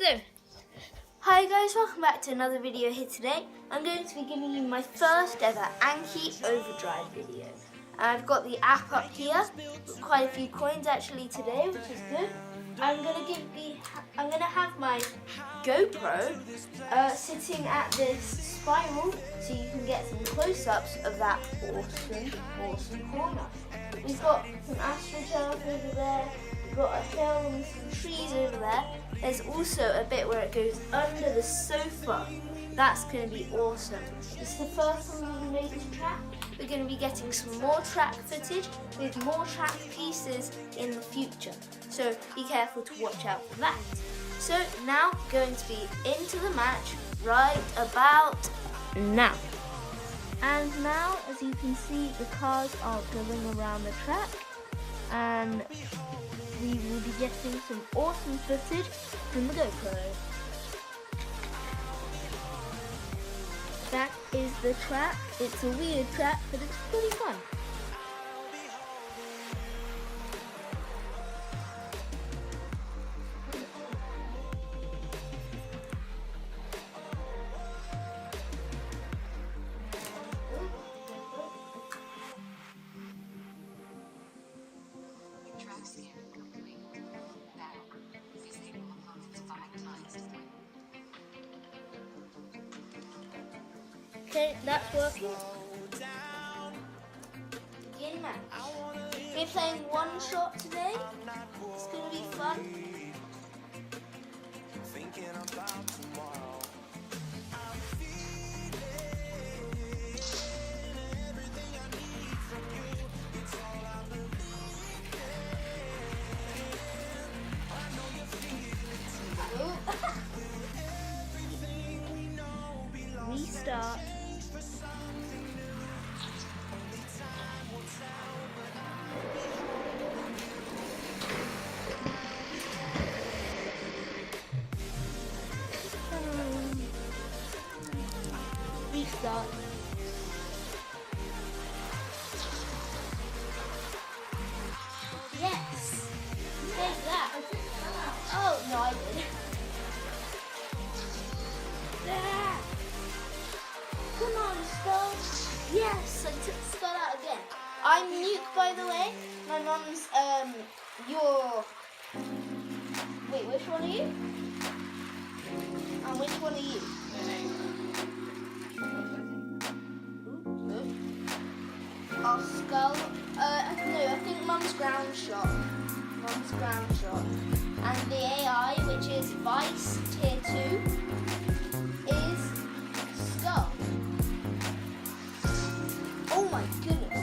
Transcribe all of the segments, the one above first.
So, hi guys, welcome back to another video here today. I'm going to be giving you my first ever Anki Overdrive video. I've got the app up here, got quite a few coins actually today, which is good. I'm gonna have my GoPro sitting at this spiral so you can get some close-ups of that awesome corner. We've got some astroturf over there, we've got a hill and some trees over there. There's also a bit where it goes under the sofa. That's going to be awesome. It's the first time we've made this track. We're going to be getting some more track footage with more track pieces in the future. So be careful to watch out for that. So now going to be into the match right about now. And now, as you can see, the cars are going around the track. And we will be getting some awesome footage from the GoPro. That is the track. It's a weird track, but it's pretty fun. Okay, that's working. Begin match. We're playing one shot today. It's going to be fun. Thinking about tomorrow. Restart. Restart. Yes! Take that! Oh, no, I didn't. Come on, Skull! Yes! I took Skull out again. I'm Nuke, by the way. My mum's, Wait, which one are you? And which one are you? Oh, Skull. No, I think Mum's ground shot. Mum's ground shot. And the AI, which is Vice Tier 2, is Skull. Oh my goodness.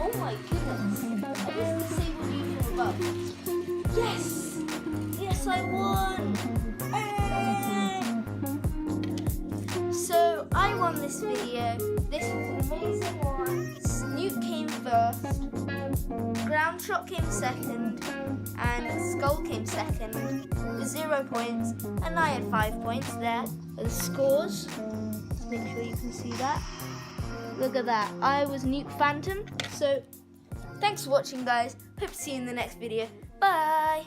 Oh my goodness. I just disabled you from above. Yes! Yes, I won! So, I won this video. This was an amazing one. Snoop came first, Ground Shot came second, and Skull came second with 0 points, and I had 5 points. There are the scores. Let's make sure you can see that. Look at that. I was Nuke Phantom. So, thanks for watching, guys. Hope to see you in the next video. Bye!